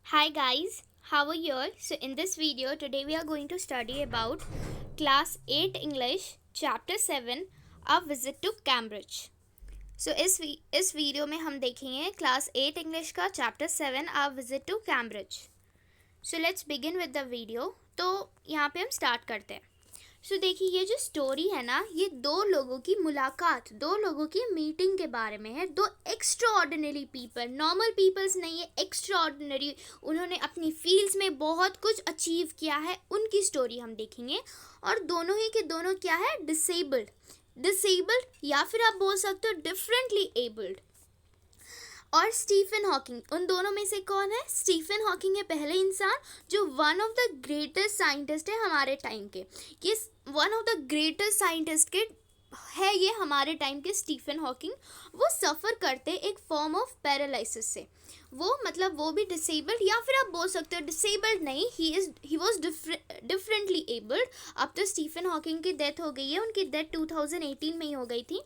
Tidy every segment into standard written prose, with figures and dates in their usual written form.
Hi guys, how are you all? So in this video today we are going to study about class 8 English chapter 7 A visit to Cambridge. So इस video में हम देखेंगे class 8 English का chapter 7 A visit to Cambridge. So let's begin with the video. तो यहाँ पे हम start करते हैं. सो देखिए ये जो स्टोरी है ना, ये दो लोगों की मुलाकात, दो लोगों की मीटिंग के बारे में है. दो extraordinary people, normal peoples नहीं है, एक्स्ट्रा ऑर्डिनरी. उन्होंने अपनी फील्ड्स में बहुत कुछ अचीव किया है, उनकी स्टोरी हम देखेंगे. और दोनों ही के दोनों क्या है, डिसेबल्ड. डिसेबल्ड या फिर आप बोल सकते हो डिफरेंटली एबल्ड. और स्टीफन हॉकिंग, उन दोनों में से कौन है? स्टीफन हॉकिंग है पहले इंसान जो one of the greatest scientist है हमारे टाइम के. ये one of the greatest scientist के है ये हमारे टाइम के स्टीफन हॉकिंग. वो सफ़र करते एक फॉर्म ऑफ पैरालिसिस से. वो मतलब वो भी डिसेबल्ड या फिर आप बोल सकते हो डिसेबल्ड नहीं, ही वॉज डिफरेंटली एबल्ड. अब तो स्टीफन हॉकिंग की डेथ हो गई है, उनकी डेथ 2018 में ही हो गई थी,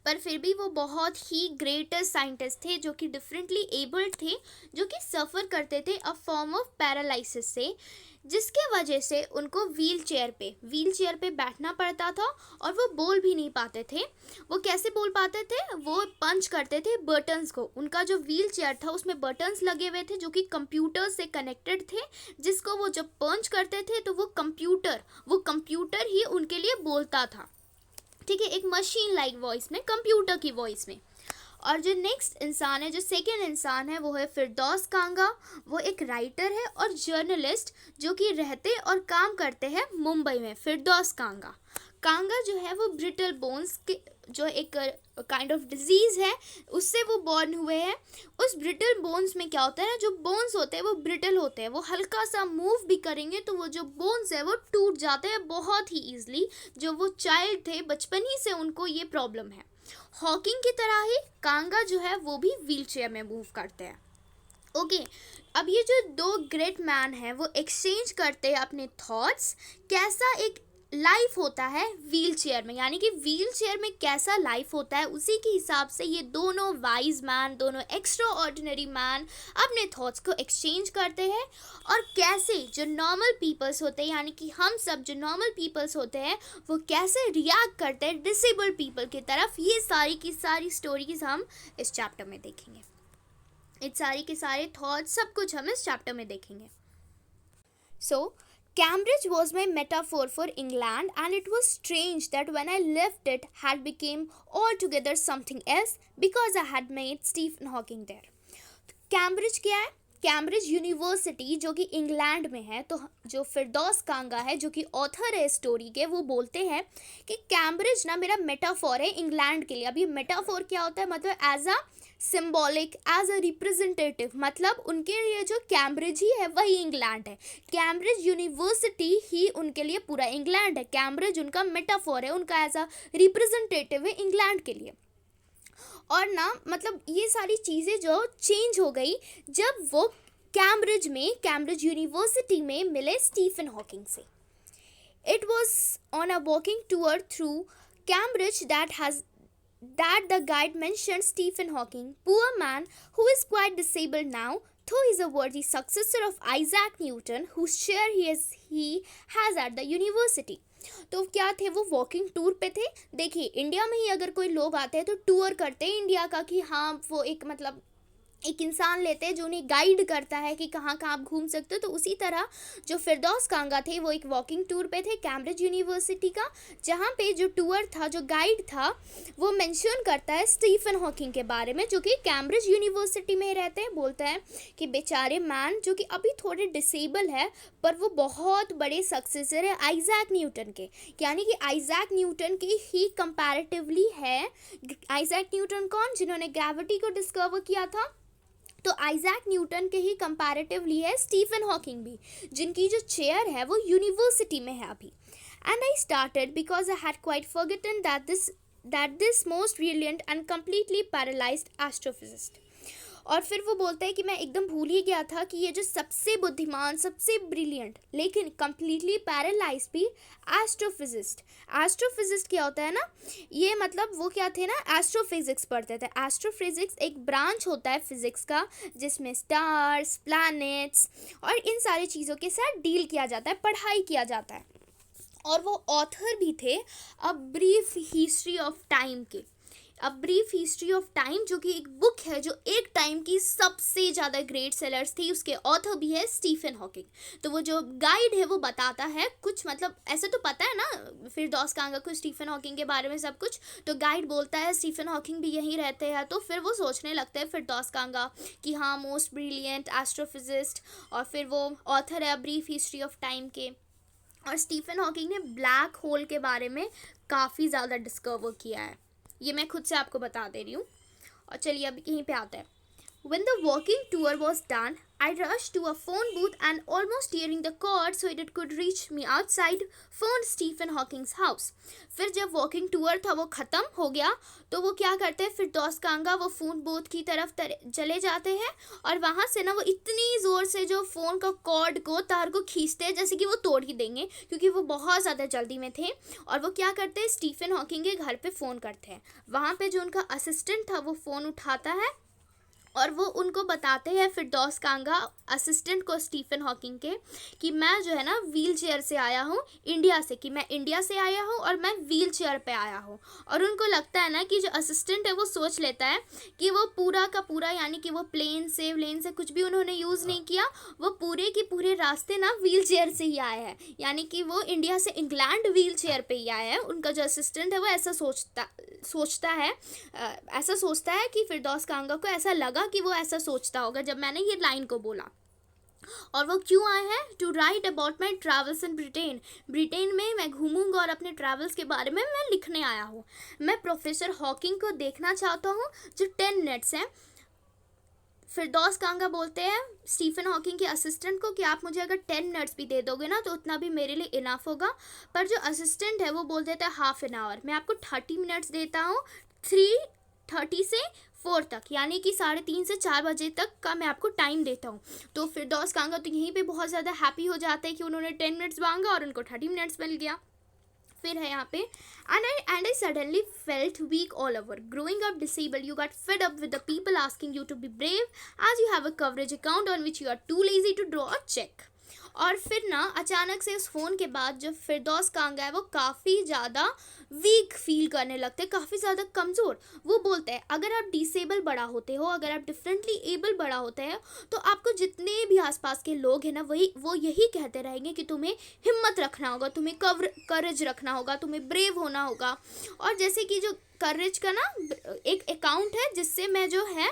पर फिर भी वो बहुत ही ग्रेटेस्ट साइंटिस्ट थे जो कि डिफरेंटली एबल्ड थे, जो कि सफ़र करते थे अ फॉर्म ऑफ पैरालिसिस से, जिसके वजह से उनको व्हील चेयर पे बैठना पड़ता था और वो बोल भी नहीं पाते थे. वो कैसे बोल पाते थे? वो पंच करते थे बटन्स को. उनका जो व्हील चेयर था उसमें बटन्स लगे हुए थे जो कि कंप्यूटर से कनेक्टेड थे, जिसको वो जब पंच करते थे तो वो कंप्यूटर ही उनके लिए बोलता था. ठीक है, एक मशीन लाइक वॉइस में, कंप्यूटर की वॉइस में. और जो नेक्स्ट इंसान है, जो सेकंड इंसान है, वो है फिरदौस कांगा. वो एक राइटर है और जर्नलिस्ट जो कि रहते और काम करते हैं मुंबई में. फिरदौस कांगा जो है वो ब्रिटल बोन्स के, जो एक काइंड ऑफ डिजीज़ है, उससे वो बॉर्न हुए हैं. उस ब्रिटल बोन्स में क्या होता है ना, जो बोन्स होते हैं वो ब्रिटल होते हैं, वो हल्का सा मूव भी करेंगे तो वो जो बोन्स है वो टूट जाते हैं बहुत ही ईजिली. जो वो चाइल्ड थे, बचपन ही से उनको ये प्रॉब्लम है. हॉकिंग की तरह ही कांगा जो है वो भी व्हील चेयर में मूव करते हैं. ओके, अब ये जो दो ग्रेट मैन हैं वो एक्सचेंज करते हैं अपने थॉट्स. कैसा एक लाइफ होता है व्हील चेयर में, यानी कि व्हील चेयर में कैसा लाइफ होता है, उसी के हिसाब से ये दोनों वाइज मैन, दोनों एक्स्ट्रा ऑर्डिनरी मैन अपने थॉट्स को एक्सचेंज करते हैं. और कैसे जो नॉर्मल पीपल्स होते हैं, यानी कि हम सब जो नॉर्मल पीपल्स होते हैं, वो कैसे रिएक्ट करते हैं डिसेबल्ड पीपल की तरफ, ये सारी की सारी स्टोरीज हम इस चैप्टर में देखेंगे. इस सारी के सारे थॉट्स, सब कुछ हम इस चैप्टर में देखेंगे. सो Cambridge was my metaphor for England, and it was strange that when I left it had become altogether something else because I had met Stephen Hawking there. Cambridge क्या है? कैम्ब्रिज यूनिवर्सिटी जो कि England में है. तो जो फिरदौस कांगा है जो कि ऑथर है स्टोरी के, वो बोलते हैं कि कैम्ब्रिज ना मेरा मेटाफोर है इंग्लैंड के लिए. अब ये मेटाफोर क्या होता है? मतलब as a symbolic, as a representative, मतलब उनके लिए जो कैम्ब्रिज ही है वही इंग्लैंड है. कैम्ब्रिज यूनिवर्सिटी ही उनके लिए पूरा इंग्लैंड है. कैम्ब्रिज उनका मेटाफोर है, उनका एज अ रिप्रेजेंटेटिव है इंग्लैंड के लिए. और ना मतलब ये सारी चीज़ें जो चेंज हो गई जब वो कैम्ब्रिज यूनिवर्सिटी में मिले स्टीफन हॉकिंग से. It was on a walking tour through Cambridge that the guide mentioned Stephen Hawking, poor man who is quite disabled now, though he is a worthy successor of Isaac Newton, whose share he has at the university. तो क्या थे वो? Walking tour पे थे. देखिए India में ही अगर कोई लोग आते हैं तो टूर करते हैं इंडिया का, कि हाँ वो एक मतलब एक इंसान लेते हैं जो उन्हें गाइड करता है कि कहाँ कहाँ आप घूम सकते हो. तो उसी तरह जो फिरदौस कांगा थे वो एक वॉकिंग टूर पे थे कैम्ब्रिज यूनिवर्सिटी का, जहाँ पे जो टूर था, जो गाइड था, वो मेंशन करता है स्टीफन हॉकिंग के बारे में, जो कि कैम्ब्रिज यूनिवर्सिटी में रहते हैं. बोलता है कि बेचारे मैन जो कि अभी थोड़े डिसेबल है पर वो बहुत बड़े सक्सेसर है आइजैक न्यूटन के. यानी कि आइजैक न्यूटन के ही कंपैरेटिवली है. आइजैक न्यूटन कौन? जिन्होंने ग्रेविटी को डिस्कवर किया था. तो आइजैक न्यूटन के ही कंपैरेटिवली है स्टीफन हॉकिंग भी, जिनकी जो चेयर है वो यूनिवर्सिटी में है अभी. And I started because I had quite forgotten that this most brilliant and completely paralysed astrophysicist. और फिर वो बोलता है कि मैं एकदम भूल ही गया था कि ये जो सबसे बुद्धिमान, सबसे ब्रिलियंट लेकिन कंप्लीटली पैरालाइज भी एस्ट्रोफिजिस्ट। एस्ट्रोफिजिस्ट क्या होता है ना, ये मतलब वो क्या थे ना, एस्ट्रोफिजिक्स पढ़ते थे। एस्ट्रोफिजिक्स एक ब्रांच होता है फिजिक्स का जिसमें स्टार्स, प्लैनेट्स और इन सारी चीज़ों के साथ डील किया जाता है, पढ़ाई किया जाता है। और वो ऑथर भी थे a brief history of time के। A brief history of time जो कि एक बुक है जो एक टाइम की सबसे ज़्यादा ग्रेट सेलर्स थी, उसके ऑथर भी है स्टीफन हॉकिंग। तो वो जो गाइड है वो बताता है कुछ, मतलब ऐसे तो पता है ना फिरदौस कांगा को स्टीफन हॉकिंग के बारे में सब कुछ, तो गाइड बोलता है स्टीफन हॉकिंग भी यहीं रहते हैं। तो फिर वो सोचने लगते हैं फिरदौस कांगा कि हाँ, मोस्ट ब्रिलियंट एस्ट्रोफिजिस्ट, और फिर वो ऑथर है अ ब्रीफ हिस्ट्री ऑफ टाइम के। और स्टीफन हॉकिंग ने ब्लैक होल के बारे में काफ़ी ज़्यादा डिस्कवर किया है, ये मैं खुद से आपको बता दे रही हूँ। और चलिए अब यहीं पे आता है। When the walking tour was done, I rushed to a phone booth and almost tearing the cord so it could reach me outside, phoned Stephen Hawking's house. फिर जब वॉकिंग टूर था वो ख़त्म हो गया तो वो क्या करते हैं, फिरदौस कांगा वो फ़ोन बूथ की तरफ चले जाते हैं और वहाँ से ना वो इतनी ज़ोर से जो फ़ोन का कॉर्ड को, तार को खींचते हैं जैसे कि वो तोड़ ही देंगे, क्योंकि वो बहुत ज़्यादा जल्दी में थे। और वो क्या करते हैं, स्टीफन हॉकिंग के घर पे फ़ोन करते हैं। वहाँ पे जो उनका असिस्टेंट था वो फ़ोन उठाता है और वो उनको बताते हैं फिरदौस कांगा असिस्टेंट को स्टीफन हॉकिंग के कि मैं जो है ना व्हील चेयर से आया हूँ इंडिया से, कि मैं इंडिया से आया हूँ और मैं व्हील चेयर पे आया हूँ। और उनको लगता है ना कि जो असिस्टेंट है वो सोच लेता है कि वो पूरा का पूरा, यानी कि वो प्लेन से व्लेन से कुछ भी उन्होंने यूज़ नहीं किया, वो पूरे के पूरे रास्ते ना व्हील चेयर से ही आए हैं, यानी कि वो इंडिया से इंग्लैंड व्हील चेयर पे ही आए हैं। उनका जो असिस्टेंट है वो ऐसा सोचता है कि फिरदौस कांगा को ऐसा लगा कि वो ऐसा सोचता होगा जब मैंने ये लाइन को बोला। और वो क्यों आए हैं, to write about my travels in Britain. Britain में मैं घूमूंगा और अपने ट्रैवल्स के बारे में मैं लिखने आया हूँ। मैं प्रोफेसर हॉकिंग को देखना चाहता हूँ जो 10 मिनट्स हैं। फिरदौस कांगा बोलते हैं स्टीफन हॉकिंग के असिस्टेंट को कि आप मुझे अगर 10 मिनट्स भी दे दोगे ना तो उतना भी मेरे लिए इनफ होगा। पर जो असिस्टेंट है वो बोल देता है हाफ एन आवर, मैं आपको 30 मिनट्स देता हूँ, 3:30 से 4 तक, यानी कि 3:30 से 4 बजे तक का मैं आपको टाइम देता हूँ। तो फिरदौस कांगा तो यहीं पे बहुत ज़्यादा हैप्पी हो जाता है कि उन्होंने 10 मिनट्स मांगा और उनको 30 मिनट्स मिल गया। फिर है यहाँ पे and I suddenly felt weak all over. Growing up disabled, you got fed up with the people asking you to be brave as you have a coverage account on which you are too lazy to draw a check. और फिर ना अचानक से उस phone के बाद जो फिरदौस कांगा है वो काफ़ी ज़्यादा वीक फील करने लगते हैं, काफ़ी ज़्यादा कमज़ोर। वो बोलते हैं अगर आप डिसेबल बड़ा होते हो, अगर आप डिफरेंटली एबल बड़ा होते हैं तो आपको जितने भी आसपास के लोग हैं ना वो यही कहते रहेंगे कि तुम्हें हिम्मत रखना होगा, तुम्हें करेज रखना होगा, तुम्हें ब्रेव होना होगा। और जैसे कि जो करेज का ना एक अकाउंट है जिससे मैं जो है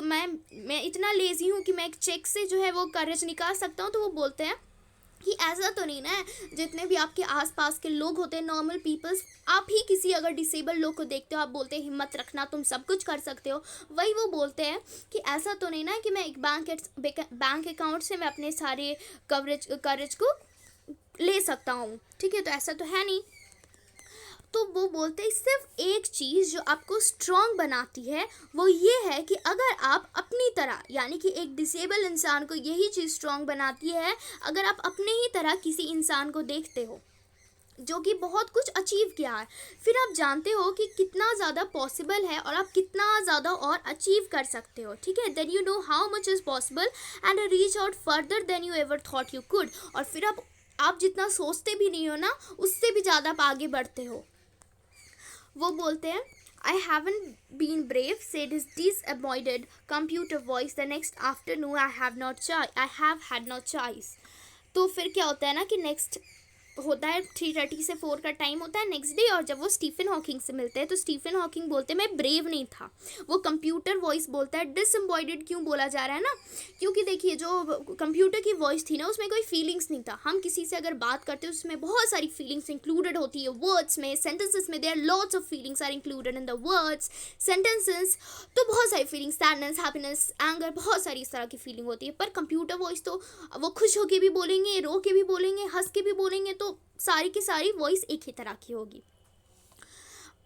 मैं इतना लेज़ी हूँ कि मैं एक चेक से जो है वो करेज निकाल सकता हूँ। तो वो बोलते हैं कि ऐसा तो नहीं ना, जितने भी आपके आसपास के लोग होते हैं नॉर्मल पीपल्स, आप ही किसी अगर डिसेबल लोग को देखते हो आप बोलते हैं हिम्मत रखना, तुम सब कुछ कर सकते हो। वही वो बोलते हैं कि ऐसा तो नहीं ना कि मैं एक बैंक अकाउंट से मैं अपने सारे करेज को ले सकता हूँ, ठीक है, तो ऐसा तो है नहीं। तो वो बोलते हैं सिर्फ एक चीज़ जो आपको स्ट्रॉन्ग बनाती है वो ये है कि अगर आप अपनी तरह, यानी कि एक डिसेबल इंसान को यही चीज़ स्ट्रॉन्ग बनाती है, अगर आप अपने ही तरह किसी इंसान को देखते हो जो कि बहुत कुछ अचीव किया है, फिर आप जानते हो कि कितना ज़्यादा पॉसिबल है और आप कितना ज़्यादा और अचीव कर सकते हो, ठीक है। Then you know how much is possible and reach out further than you ever thought you could. और फिर आप जितना सोचते भी नहीं हो ना उससे भी ज़्यादा आप आगे बढ़ते हो। वो बोलते हैं I haven't been brave, said his disembodied computer voice. The next afternoon I have had no choice. तो फिर क्या होता है ना कि नेक्स्ट होता है 3:30 से 4 का टाइम होता है नेक्स्ट डे, और जब वो स्टीफन हॉकिंग से मिलते हैं तो स्टीफन हॉकिंग बोलते हैं मैं ब्रेव नहीं था। वो कंप्यूटर वॉइस बोलता है, डिसएम्बॉयडेड क्यों बोला जा रहा है ना, क्योंकि देखिए जो कंप्यूटर की वॉइस थी ना उसमें कोई फीलिंग्स नहीं था। हम किसी से अगर बात करते हैं उसमें बहुत सारी फीलिंग्स इंक्लूडेड होती है, वर्ड्स में, सेंटेंसेस में, there lots of feelings are included in the words sentences. तो बहुत सारी फीलिंग्स, सैडनेस, हैप्पीनेस, एंगर, बहुत सारी इस तरह की फीलिंग होती है। पर कंप्यूटर वॉइस तो वो खुश होके भी बोलेंगे, रो के भी बोलेंगे, हंस के भी बोलेंगे, तो सारी की सारी वॉइस एक ही तरह की होगी।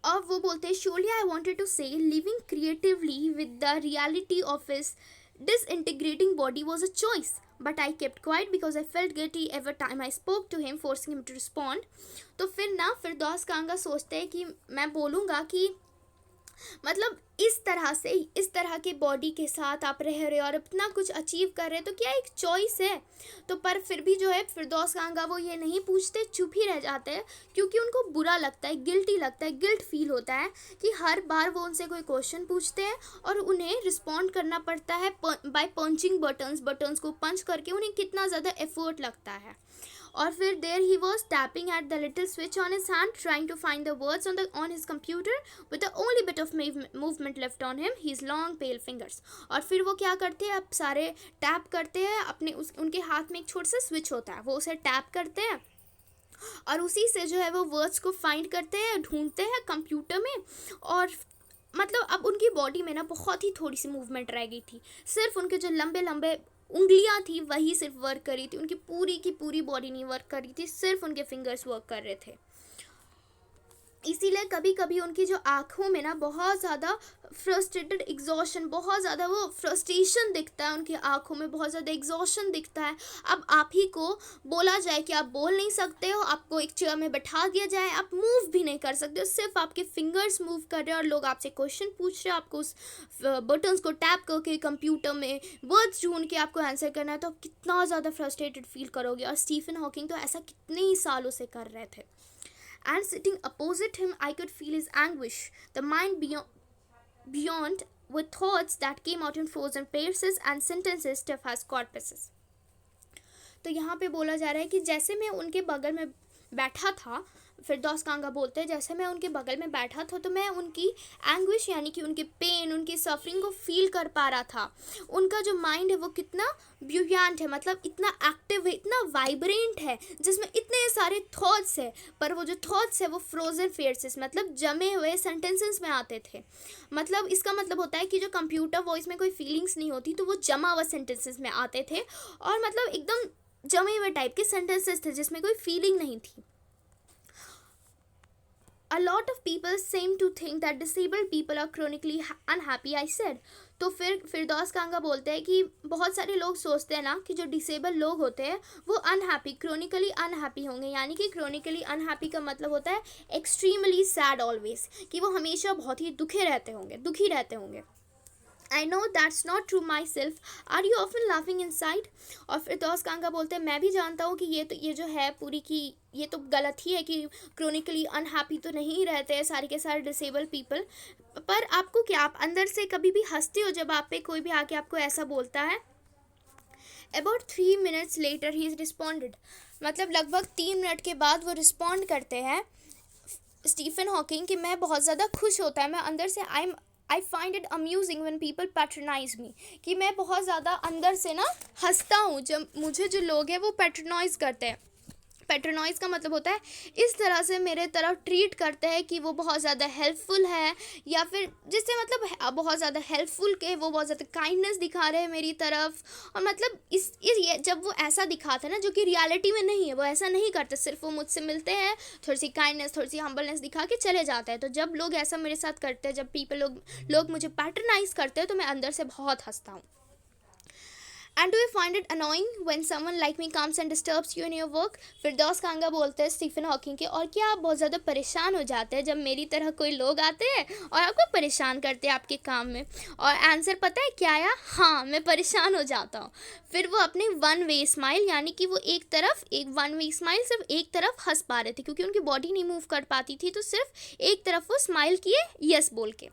और वो बोलते हैं surely I wanted to say living creatively with the reality of his disintegrating body was a choice, but I kept quiet because I felt guilty every time I spoke to him, forcing him to respond. तो फिर ना फिरदौस कांगा सोचते हैं कि मैं बोलूँगा कि मतलब इस तरह के बॉडी के साथ आप रह रहे हो और इतना कुछ अचीव कर रहे हो, तो क्या एक चॉइस है? तो पर फिर भी जो है फिरदौस कांगा वो ये नहीं पूछते, चुप ही रह जाते हैं, क्योंकि उनको बुरा लगता है, गिल्टी लगता है, गिल्ट फील होता है कि हर बार वो उनसे कोई क्वेश्चन पूछते हैं और उन्हें रिस्पॉन्ड करना पड़ता है बाय पंचिंग बटन्स को पंच करके उन्हें कितना ज़्यादा एफर्ट लगता है. और फिर there he was tapping at the little switch on his hand trying to find the words on his computer with the only bit of movement left on him his long pale fingers. और फिर वो क्या करते हैं, अब सारे tap करते हैं अपने उनके हाथ में एक छोटा सा स्विच होता है, वो उसे टैप करते हैं और उसी से जो है वो वर्ड्स को फाइंड करते हैं, ढूंढते हैं कंप्यूटर में. और मतलब अब उनकी बॉडी में ना बहुत ही थोड़ी सी मूवमेंट रह गई थी, सिर्फ उनके जो लंबे लंबे उंगलियां थी वही सिर्फ वर्क कर रही थी, उनकी पूरी की पूरी बॉडी नहीं वर्क कर रही थी, सिर्फ उनके फिंगर्स वर्क कर रहे थे. इसीलिए कभी कभी उनकी जो आँखों में ना बहुत ज़्यादा फ्रस्ट्रेटेड एग्जॉशन, बहुत ज़्यादा वो फ्रस्ट्रेशन दिखता है, उनकी आँखों में बहुत ज़्यादा एग्जॉशन दिखता है. अब आप ही को बोला जाए कि आप बोल नहीं सकते हो, आपको एक चेयर में बैठा दिया जाए, आप मूव भी नहीं कर सकते हो, सिर्फ आपके फिंगर्स मूव कर रहे हैं और लोग आपसे क्वेश्चन पूछ रहे हैं, आपको उस बटन्स को टैप करके कंप्यूटर में वर्ड्स ढूंढ के आपको आंसर करना है, तो आप कितना ज़्यादा फ्रस्ट्रेटेड फील करोगे. और स्टीफन हॉकिंग तो ऐसा कितने ही सालों से कर रहे थे. And sitting opposite him, I could feel his anguish, the mind beyond with thoughts that came out in frozen phrases and sentences stiff as corpses. तो यहाँ पे बोला जा रहा है कि जैसे मैं उनके बगल में बैठा था, फिरदौस कांगा बोलते हैं, जैसे मैं उनके बगल में बैठा था तो मैं उनकी एंग्विश यानी कि उनके पेन, उनकी सफरिंग को फील कर पा रहा था. उनका जो माइंड है वो कितना ब्यूयांट है, मतलब इतना एक्टिव है, इतना वाइब्रेंट है, जिसमें इतने सारे थॉट्स है, पर वो जो थॉट्स है वो फ्रोजन फेसेस मतलब जमे हुए सेंटेंसेस में आते थे. मतलब इसका मतलब होता है कि जो कंप्यूटर वॉइस में कोई फीलिंग्स नहीं होती, तो वो जमा हुआ सेंटेंसेस में आते थे और मतलब एकदम जमे हुए टाइप के सेंटेंसेस थे जिसमें कोई फीलिंग नहीं थी. A lot of people seem to think that disabled people are chronically unhappy, I said. तो फिर फिरदौस कांगा बोलते हैं कि बहुत सारे लोग सोचते हैं ना कि जो डिसेबल लोग होते हैं वो अनहैप्पी, क्रोनिकली अनहैप्पी होंगे. यानी कि क्रोनिकली अनहैप्पी का मतलब होता है एक्सट्रीमली सैड ऑलवेज, कि वो हमेशा बहुत ही दुखी रहते होंगे. I know that's not true myself. Are you often laughing inside? और फिरदौस कांगा बोलते हैं मैं भी जानता हूँ कि ये जो है पूरी की ये तो गलत ही है कि क्रोनिकली अनहैप्पी तो नहीं रहते हैं सारे के सारे डिसेबल पीपल, पर आपको क्या, आप अंदर से कभी भी हंसते हो जब आप पे कोई भी आके आपको ऐसा बोलता है? About 3 minutes later he responded. मतलब लगभग 3 मिनट के बाद वो रिस्पॉन्ड करते हैं स्टीफन हॉकिंग कि मैं बहुत ज़्यादा खुश होता है, मैं अंदर से I find it amusing when people patronize me, कि मैं बहुत ज़्यादा अंदर से ना हंसता हूँ जब मुझे जो लोग हैं वो पैट्रोनाइज करते हैं. पैट्रोनाइज का मतलब होता है इस तरह से मेरे तरफ ट्रीट करते हैं कि वो बहुत ज़्यादा हेल्पफुल है, या फिर जिससे मतलब बहुत ज़्यादा हेल्पफुल के वो बहुत ज़्यादा काइंडनेस दिखा रहे हैं मेरी तरफ. और मतलब ये जब वो ऐसा दिखाते हैं ना जो कि रियलिटी में नहीं है, वो ऐसा नहीं करते, सिर्फ वो मुझसे मिलते हैं, थोड़ी सी काइंडनेस, थोड़ी सी हम्बलनेस दिखा के चले जाते हैं. तो जब लोग ऐसा मेरे साथ करते हैं, जब लोग मुझे पैट्रोनाइज करते हैं, तो मैं अंदर से बहुत हंसता हूँ. And do you find it annoying when someone like me comes and disturbs you in your work? फिरदौस कांगा बोलते हैं स्टीफन हॉकिंग के, और क्या आप बहुत ज़्यादा परेशान हो जाते हैं जब मेरी तरह कोई लोग आते हैं और आपको परेशान करते हैं आपके काम में? और आंसर पता है क्या आया? हाँ, मैं परेशान हो जाता हूँ. फिर वो अपने वन वे स्माइल, यानी कि वो एक वन वे स्माइल सिर्फ एक तरफ हंस पा रहे थे क्योंकि उनकी बॉडी नहीं मूव कर पाती थी, तो सिर्फ एक तरफ वो स्माइल किए यस बोल के.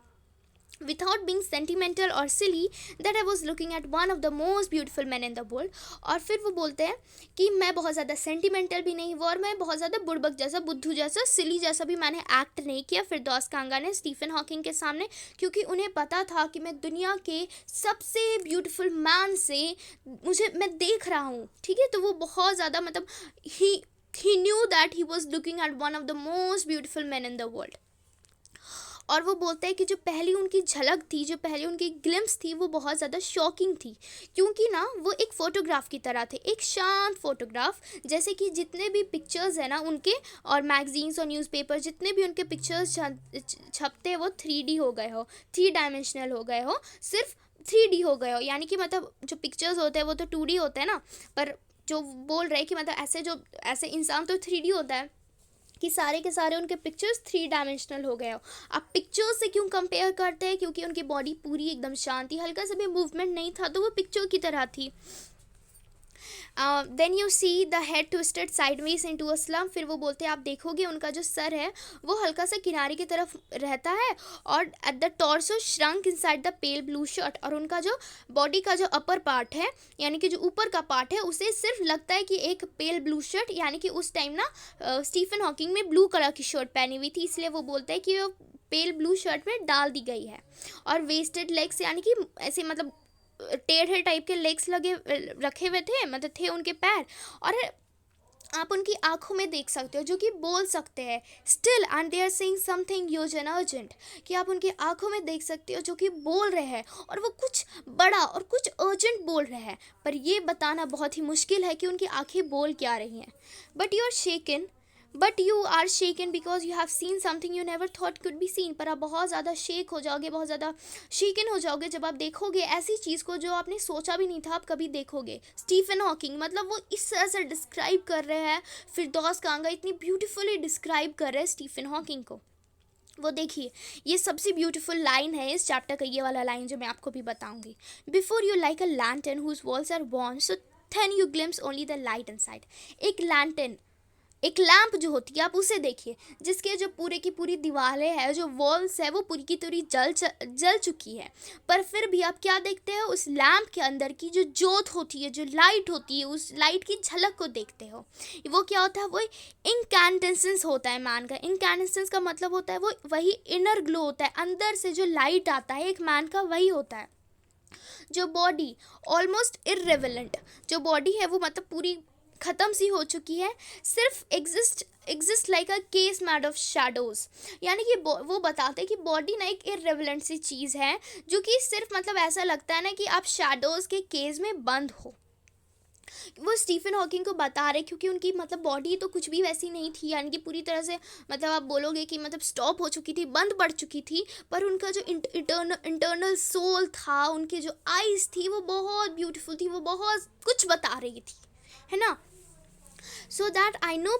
Without being sentimental or silly, that I was looking at one of the most beautiful men in the world. और फिर वो बोलते हैं कि मैं बहुत ज़्यादा सेंटिमेंटल भी नहीं हुआ और मैं बहुत ज़्यादा बुड़बक जैसा, बुद्धू जैसा, सिली जैसा भी मैंने एक्ट नहीं किया फिरदौस कांगा ने स्टीफन हॉकिंग के सामने, क्योंकि उन्हें पता था कि मैं दुनिया के सबसे ब्यूटीफुल मैन से मैं देख रहा हूँ. ठीक है, तो वो बहुत ज़्यादा मतलब he knew that he was looking at one of the most beautiful men in the world. और वो बोलता है कि जो पहली उनकी झलक थी, जो पहली उनकी ग्लिम्स थी, वो बहुत ज़्यादा शॉकिंग थी, क्योंकि ना वो एक फ़ोटोग्राफ की तरह थे, एक शांत फ़ोटोग्राफ। जैसे कि जितने भी पिक्चर्स हैं ना उनके, और मैगजीन्स और न्यूज़पेपर, जितने भी उनके पिक्चर्स छपते हैं वो 3D हो गए हो, 3 डायमेंशनल हो गए हो, सिर्फ 3D हो गए हो। यानी कि मतलब जो पिक्चर्स होते हैं वो तो 2D होते हैं ना, पर जो बोल रहे हैं कि मतलब ऐसे इंसान तो 3D होता है, कि सारे के सारे उनके पिक्चर्स 3 डायमेंशनल हो गए हो। आप पिक्चर्स से क्यों कंपेयर करते हैं? क्योंकि उनकी बॉडी पूरी एकदम शांत थी, हल्का सा भी मूवमेंट नहीं था, तो वो पिक्चर की तरह थी। Then you see the head twisted sideways into a slump. फिर वो बोलते हैं आप देखोगे उनका जो सर है वो हल्का सा किनारे की तरफ रहता है, और at the torso shrunk inside the pale blue shirt. और उनका जो बॉडी का जो अपर पार्ट है, यानी कि जो ऊपर का पार्ट है, उसे सिर्फ लगता है कि एक पेल ब्लू शर्ट, यानी कि उस टाइम ना स्टीफन हॉकिंग में ब्लू कलर की शर्ट पहनी हुई थी, इसलिए वो बोलते हैं कि वो पेल ब्लू शर्ट में डाल दी गई है। और वेस्टेड लेग्स, यानी कि ऐसे मतलब टेढ़े टाइप के लेग्स लगे रखे हुए थे, मतलब थे उनके पैर। और आप उनकी आंखों में देख सकते हो जो कि बोल सकते हैं still and they are saying something huge and urgent, कि आप उनकी आंखों में देख सकते हो जो कि बोल रहे हैं, और वो कुछ बड़ा और कुछ अर्जेंट बोल रहे हैं, पर ये बताना बहुत ही मुश्किल है कि उनकी आंखें बोल क्या रही हैं। But you are shaken because you have seen something you never thought could be seen. पर आप बहुत ज़्यादा शेक हो जाओगे, बहुत ज़्यादा शेकन हो जाओगे जब आप देखोगे ऐसी चीज़ को जो आपने सोचा भी नहीं था आप कभी देखोगे। स्टीफन हॉकिंग मतलब वो इस तरह से डिस्क्राइब कर रहे हैं, फिरदौस कांगा इतनी ब्यूटीफुली डिस्क्राइब कर रहे हैं स्टीफन हॉकिंग को। वो देखिए, ये सबसे ब्यूटीफुल लाइन है इस चैप्टर का, ये वाला लाइन जो मैं आपको भी बताऊंगी। Before you like a lantern whose walls are warm so then you glimpse only the light inside. एक लैंटर्न, एक लैंप जो होती है, आप उसे देखिए, जिसके जो पूरे की पूरी दीवारें हैं, जो वॉल्स है, वो पूरी की पूरी जल चुकी है, पर फिर भी आप क्या देखते हो? उस लैंप के अंदर की जो जोत होती है, जो लाइट होती है, उस लाइट की झलक को देखते हो। वो क्या होता है? वो इनकैंडेसेंस होता है मैन का। इनकैंडेसेंस का मतलब होता है वो वही इनर ग्लो होता है, अंदर से जो लाइट आता है एक मैन का, वही होता है। जो बॉडी ऑलमोस्ट इररिलेवेंट, जो बॉडी है वो मतलब पूरी ख़त्म सी हो चुकी है, सिर्फ exist like a case made of shadows. यानी कि वो बताते हैं कि बॉडी ना एक इररिलेवेंट सी चीज़ है, जो कि सिर्फ मतलब ऐसा लगता है ना कि आप शैडोज़ के केस में बंद हो। वो स्टीफन हॉकिंग को बता रहे, क्योंकि उनकी मतलब बॉडी तो कुछ भी वैसी नहीं थी, यानी कि पूरी तरह से मतलब आप बोलोगे कि मतलब स्टॉप हो चुकी थी, बंद पड़ चुकी थी, पर उनका जो इंटरनल सोल था, उनकी जो आइज़ थी, वो बहुत ब्यूटीफुल थी, वो बहुत कुछ बता रही थी, है ना। So that I know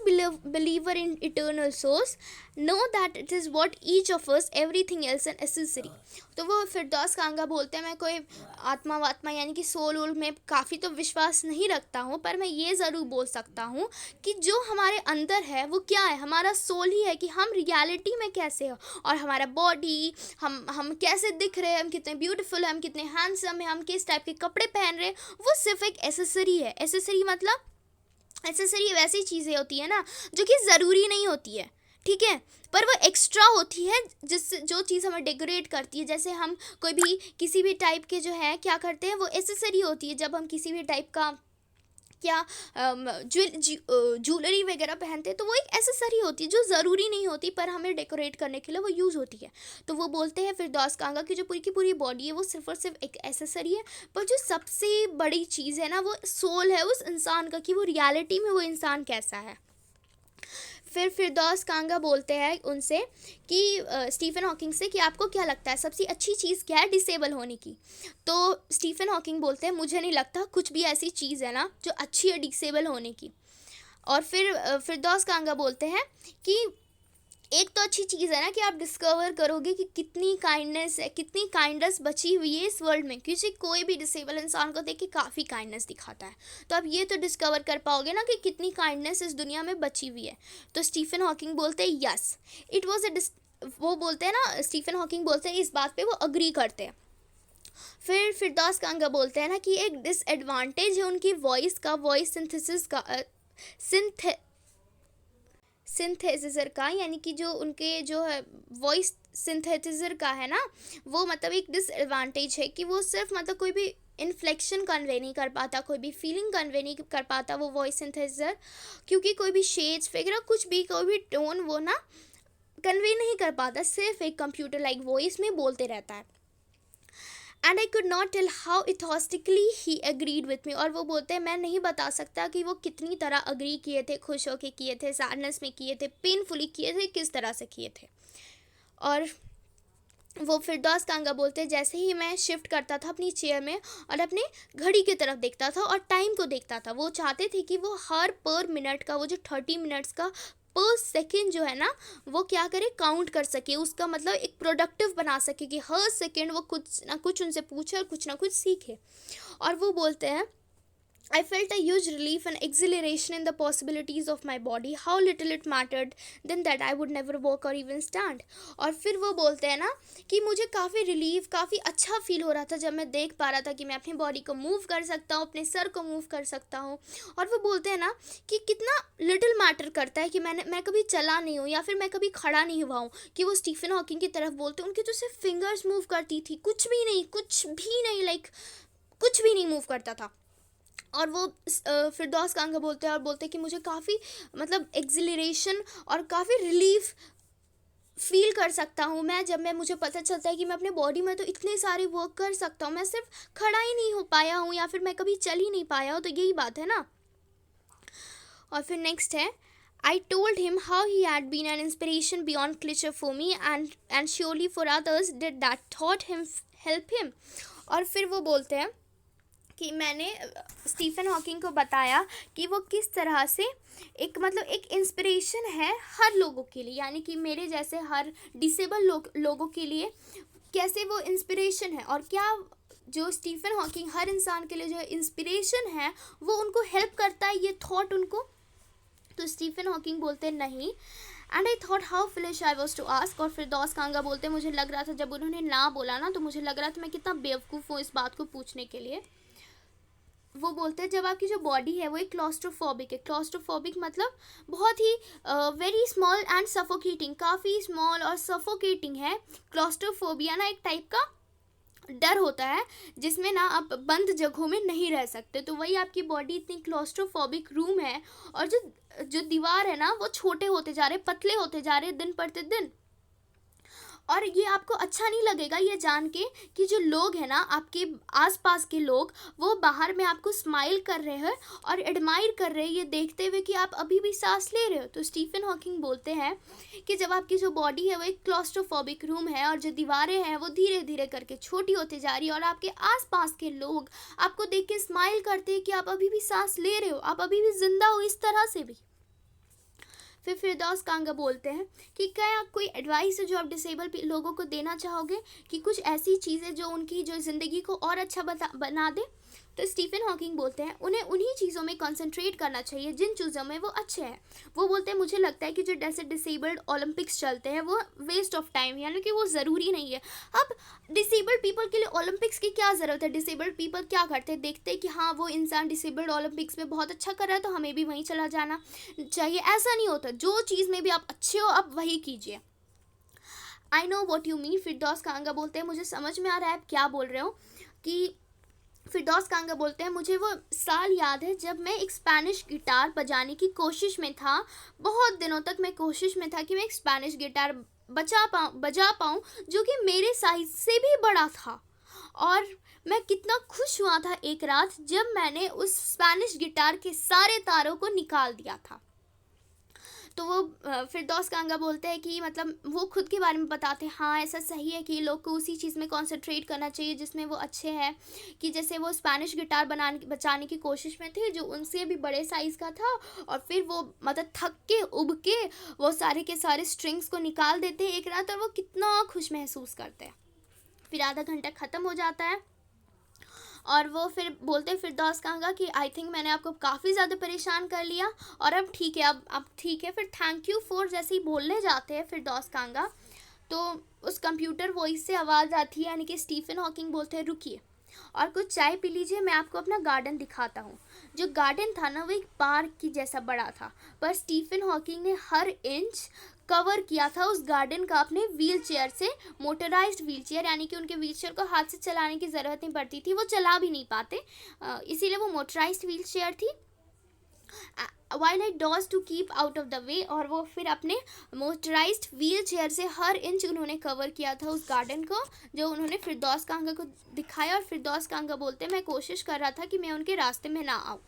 believer in eternal source, know that it is what each of us, everything else an accessory। तो वो फिरदौस कांगा बोलते हैं मैं कोई आत्मा वात्मा यानी कि सोल वोल में काफ़ी तो विश्वास नहीं रखता हूँ, पर मैं ये ज़रूर बोल सकता हूँ कि जो हमारे अंदर है वो क्या है, हमारा सोल ही है, कि हम रियलिटी में कैसे हो, और हमारा बॉडी, हम कैसे दिख रहे हैं, हम कितने ब्यूटीफुल हैं, हम कितने हैंडसम हैं, हम किस टाइप के कपड़े पहन रहे हैं, वो सिर्फ एक एसेसरी है। एसेसरी मतलब एसेसरी वैसी चीज़ें होती है ना जो कि ज़रूरी नहीं होती है, ठीक है, पर वो एक्स्ट्रा होती है, जिससे जो चीज़ हमें डेकोरेट करती है। जैसे हम कोई भी किसी भी टाइप के जो है क्या करते हैं, वो एसेसरी होती है। जब हम किसी भी टाइप का क्या ज्वेलरी वगैरह पहनते हैं तो वो एक एसेसरी होती है जो ज़रूरी नहीं होती, पर हमें डेकोरेट करने के लिए वो यूज़ होती है। तो वो बोलते हैं फिरदौस कांगा की जो पूरी की पूरी बॉडी है वो सिर्फ और सिर्फ एक एसेसरी है, पर जो सबसे बड़ी चीज़ है ना वो सोल है उस इंसान का, कि वो रियलिटी में वो इंसान कैसा है। फिर फिरदौस कांगा बोलते हैं उनसे कि स्टीफन हॉकिंग से कि आपको क्या लगता है सबसे अच्छी चीज़ क्या है डिसेबल होने की। तो स्टीफन हॉकिंग बोलते हैं मुझे नहीं लगता कुछ भी ऐसी चीज़ है ना जो अच्छी है डिसेबल होने की। और फिर फिरदौस कांगा बोलते हैं कि एक तो अच्छी चीज़ है ना कि आप डिस्कवर करोगे कि कितनी काइंडनेस है, कितनी काइंडनेस बची हुई है इस वर्ल्ड में, क्योंकि कोई भी डिसेबल इंसान को देख के काफ़ी काइंडनेस दिखाता है, तो आप ये तो डिस्कवर कर पाओगे ना कि कितनी काइंडनेस इस दुनिया में बची हुई है। तो स्टीफन हॉकिंग बोलते हैं यस इट वॉज वो बोलते हैं ना, स्टीफन हॉकिंग बोलते हैं इस बात पे वो अग्री करते हैं। फिर फिरदौस कांगा बोलते हैं ना कि एक डिसएडवांटेज है उनकी वॉइस का, वॉइस सिंथेसिस का, सिंथेसिसर का, यानी कि जो उनके जो है वॉइस सिंथेसिसर का है ना, वो मतलब एक डिसएडवांटेज है कि वो सिर्फ मतलब कोई भी इन्फ्लेक्शन कन्वे नहीं कर पाता, कोई भी फीलिंग कन्वे नहीं कर पाता वो वॉइस सिंथेसिसर, क्योंकि कोई भी शेड्स वगैरह कुछ भी, कोई भी टोन वो ना कन्वे नहीं कर पाता, सिर्फ एक कंप्यूटर लाइक वॉइस में बोलते रहता है। And I could not tell how enthusiastically he agreed with me. और वो बोलते हैं मैं नहीं बता सकता कि वो कितनी तरह अग्री किए थे, खुश होके किए थे, सैडनेस में किए थे, पेनफुली किए थे, किस तरह से किए थे। और वो फिरदौस कांगा बोलते हैं जैसे ही मैं शिफ्ट करता था अपनी चेयर में और अपने घड़ी की तरफ देखता था और टाइम को देखता था, वो चाहते थे कि वो हर पर मिनट का, वो जो 30 मिनट्स का पर सेकेंड जो है ना, वो क्या करे, काउंट कर सके, उसका मतलब एक प्रोडक्टिव बना सके कि हर सेकेंड वो कुछ ना कुछ उनसे पूछे और कुछ ना कुछ सीखे। और वो बोलते हैं I felt a huge relief and exhilaration in the possibilities of my body. How little it mattered then that I would never walk or even stand. और फिर वो बोलते हैं ना कि मुझे काफ़ी रिलीफ, काफ़ी अच्छा फील हो रहा था जब मैं देख पा रहा था कि मैं अपनी बॉडी को मूव कर सकता हूँ, अपने सर को मूव कर सकता हूँ। और वो बोलते हैं ना कि कितना लिटिल मैटर करता है कि मैं कभी चला नहीं हूँ या फिर मैं कभी खड़ा नहीं हुआ हूँ। कि वो स्टीफन हॉकिंग की तरफ बोलते हैं, उनकी तो सिर्फ फिंगर्स मूव करती थी, कुछ भी नहीं, लाइक कुछ भी नहीं मूव करता था। और वो फिरदौस कांगा बोलते हैं और बोलते हैं कि मुझे काफ़ी मतलब एक्सिलरेशन और काफ़ी रिलीफ फील कर सकता हूँ मैं, जब मुझे पता चलता है कि मैं अपने बॉडी में तो इतने सारे वर्क कर सकता हूँ, मैं सिर्फ खड़ा ही नहीं हो पाया हूँ या फिर मैं कभी चल ही नहीं पाया हूँ। तो यही बात है ना। और फिर नेक्स्ट है, I told him how he had been an inspiration beyond cliché for me and surely for others did that thought him help him। और फिर वो बोलते हैं कि मैंने स्टीफन हॉकिंग को बताया कि वो किस तरह से एक मतलब एक इंस्पिरेशन है हर लोगों के लिए, यानी कि मेरे जैसे हर डिसेबल लोगों के लिए कैसे वो इंस्पिरेशन है, और क्या जो स्टीफन हॉकिंग हर इंसान के लिए जो इंस्पिरेशन है वो उनको हेल्प करता है, ये थॉट उनको। तो स्टीफन हॉकिंग बोलते हैं नहीं, and I thought how foolish I was to ask. और फिरदौस कांगा बोलते हैं मुझे लग रहा था जब उन्होंने ना बोला ना, तो मुझे लग रहा था मैं कितना बेवकूफ़ हूँ इस बात को पूछने के लिए। वो बोलते हैं जब आपकी जो बॉडी है वो एक क्लॉस्ट्रोफोबिक है, क्लॉस्ट्रोफोबिक मतलब बहुत ही वेरी स्मॉल एंड सफोकेटिंग, काफ़ी स्मॉल और सफोकेटिंग है। क्लॉस्ट्रोफोबिया ना एक टाइप का डर होता है जिसमें ना आप बंद जगहों में नहीं रह सकते, तो वही आपकी बॉडी इतनी क्लॉस्ट्रोफोबिक रूम है। और जो दीवार है ना वो छोटे होते जा रहे, पतले होते जा रहे दिन प्रतिदिन। और ये आपको अच्छा नहीं लगेगा ये जान के कि जो लोग हैं ना आपके आसपास के लोग, वो बाहर में आपको स्माइल कर रहे हैं और एडमायर कर रहे हैं ये देखते हुए कि आप अभी भी सांस ले रहे हो। तो स्टीफन हॉकिंग बोलते हैं कि जब आपकी जो बॉडी है वो एक क्लॉस्ट्रोफोबिक रूम है और जो दीवारें हैं वो धीरे धीरे करके छोटी होती जा रही है और आपके आसपास के लोग आपको देख के स्माइल करते हैं कि आप अभी भी सांस ले रहे हो, आप अभी भी जिंदा हो, इस तरह से भी। फिर फिरदौस कांगा बोलते हैं कि क्या कोई एडवाइस है जो आप डिसेबल लोगों को देना चाहोगे, कि कुछ ऐसी चीज़ें जो उनकी जो ज़िंदगी को और अच्छा बना दे। तो स्टीफन हॉकिंग बोलते हैं उन्हें उन्हीं चीज़ों में कंसंट्रेट करना चाहिए जिन चीज़ों में वो अच्छे हैं। वो बोलते हैं मुझे लगता है कि जो जैसे डिसेबल्ड ओलंपिक्स चलते हैं वो वेस्ट ऑफ टाइम, यानी कि वो ज़रूरी नहीं है। अब डिसेबल्ड पीपल के लिए ओलंपिक्स की क्या ज़रूरत है? डिसेबल्ड पीपल क्या करते हैं, देखते हैं कि हाँ वो इंसान डिसेबल्ड ओलंपिक्स में बहुत अच्छा कर रहा है तो हमें भी वहीं चला जाना चाहिए। ऐसा नहीं होता, जो चीज़ में भी आप अच्छे हो आप वही कीजिए। I know what you mean. Firdaus Kanga बोलते हैं मुझे समझ में आ रहा है आप क्या बोल रहे हो। कि फिरदौस कांगा बोलते हैं मुझे वो साल याद है जब मैं एक स्पेनिश गिटार बजाने की कोशिश में था। बहुत दिनों तक मैं कोशिश में था कि मैं एक स्पेनिश गिटार बजा पाऊँ जो कि मेरे साइज से भी बड़ा था। और मैं कितना खुश हुआ था एक रात जब मैंने उस स्पेनिश गिटार के सारे तारों को निकाल दिया था। तो वो फिरदौस कांगा बोलते हैं कि मतलब वो खुद के बारे में बताते हैं, हाँ ऐसा सही है कि लोग को उसी चीज़ में कंसंट्रेट करना चाहिए जिसमें वो अच्छे हैं। कि जैसे वो स्पेनिश गिटार बचाने की कोशिश में थे जो उनसे भी बड़े साइज़ का था, और फिर वो मतलब थक के उब के वो सारे के सारे स्ट्रिंग्स को निकाल देते हैं एक रात, और वो कितना खुश महसूस करते हैं। फिर आधा घंटा ख़त्म हो जाता है और वो फिर बोलते हैं फिरदौस कांगा कि आई थिंक मैंने आपको काफ़ी ज़्यादा परेशान कर लिया और अब ठीक है, अब ठीक है। फिर थैंक यू फॉर जैसे ही बोलने जाते हैं फिरदौस कांगा, तो उस कंप्यूटर वॉइस से आवाज़ आती है, यानी कि स्टीफन हॉकिंग बोलते हैं रुकिए और कुछ चाय पी लीजिए, मैं आपको अपना गार्डन दिखाता हूँ। जो गार्डन था ना वो एक पार्क की जैसा बड़ा था, पर स्टीफन हॉकिंग ने हर इंच कवर किया था उस गार्डन का अपने व्हील चेयर से। मोटराइज्ड व्हील चेयर, यानी कि उनके व्हील चेयर को हाथ से चलाने की ज़रूरत नहीं पड़ती थी, वो चला भी नहीं पाते, इसीलिए वो मोटराइज्ड व्हील चेयर थी। While I dodge to keep out of the way. और वो फिर अपने मोटराइज्ड व्हील चेयर से हर इंच उन्होंने कवर किया था उस गार्डन को, जो उन्होंने फिरदौस कांगा को दिखाया। और फिरदौस कांगा बोलते हैं मैं कोशिश कर रहा था कि मैं उनके रास्ते में ना आऊँ।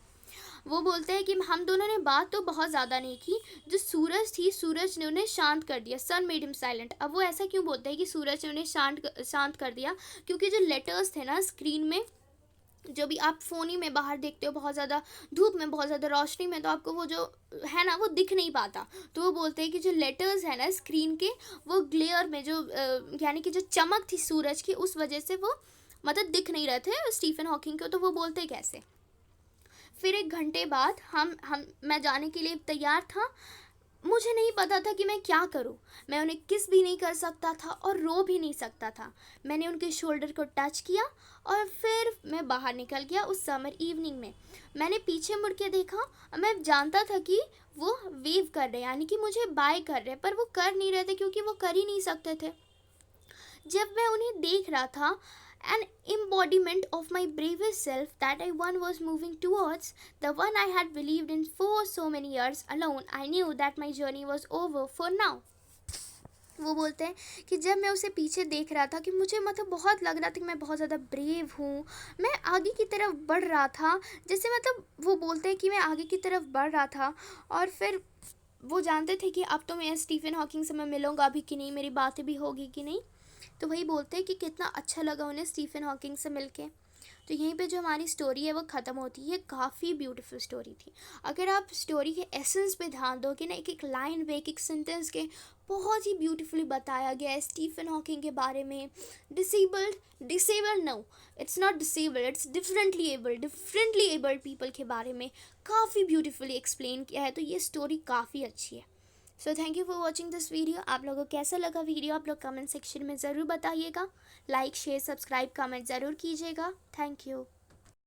वो बोलते हैं कि हम दोनों ने बात तो बहुत ज़्यादा नहीं की, जो सूरज थी, सूरज ने उन्हें शांत कर दिया। सन मेड हिम साइलेंट। अब वो ऐसा क्यों बोलते हैं कि सूरज ने उन्हें शांत कर दिया? क्योंकि जो लेटर्स थे ना स्क्रीन में, जो भी आप फ़ोन ही में बाहर देखते हो बहुत ज़्यादा धूप में, बहुत ज़्यादा रोशनी में, तो आपको वो जो है ना वो दिख नहीं पाता। तो वो बोलते हैं कि जो लेटर्स है ना स्क्रीन के, वो ग्लेयर में जो यानी कि जो चमक थी सूरज की, उस वजह से वो मतलब दिख नहीं रहे थे स्टीफन हॉकिंग को। तो वो बोलते कैसे? फिर 1 घंटे बाद मैं जाने के लिए तैयार था। मुझे नहीं पता था कि मैं क्या करूं। मैं उन्हें किस भी नहीं कर सकता था और रो भी नहीं सकता था। मैंने उनके शोल्डर को टच किया और फिर मैं बाहर निकल गया उस समर इवनिंग में। मैंने पीछे मुड़ के देखा और मैं जानता था कि वो वेव कर रहे, यानी कि मुझे बाय कर रहे, पर वो कर नहीं रहे थे क्योंकि वो कर ही नहीं सकते थे। जब मैं उन्हें देख रहा था, an embodiment of my bravest self that I one was moving towards, the one I had believed in for so many years alone, I knew that my journey was over for now. वो बोलते हैं कि जब मैं उसे पीछे देख रहा था कि मुझे मतलब बहुत लग रहा था कि मैं बहुत ज़्यादा ब्रेव हूँ, मैं आगे की तरफ बढ़ रहा था, जैसे मतलब वो बोलते हैं कि मैं आगे की तरफ बढ़ रहा था। और फिर वो जानते थे कि अब तो मैं स्टीफन हॉकिंग से मैं मिलूँगा भी कि नहीं, मेरी बातें भी होगी कि नहीं। तो वही बोलते हैं कि कितना अच्छा लगा उन्हें स्टीफन हॉकिंग से मिलके। तो यहीं पे जो हमारी स्टोरी है वो ख़त्म होती है। काफ़ी ब्यूटीफुल स्टोरी थी। अगर आप स्टोरी के एसेंस पे ध्यान दोगे ना, एक एक लाइन पे, एक एक सेंटेंस के बहुत ही ब्यूटीफुली बताया गया है स्टीफन हॉकिंग के बारे में। Disabled no, it's not disabled, it's differently abled people के बारे में काफ़ी ब्यूटीफुली एक्सप्लेन किया है। तो ये स्टोरी काफ़ी अच्छी है। So thank you for watching this video. आप लोगों को कैसा लगा वीडियो आप लोग कमेंट सेक्शन में ज़रूर बताइएगा। लाइक शेयर सब्सक्राइब कमेंट ज़रूर कीजिएगा। Thank you.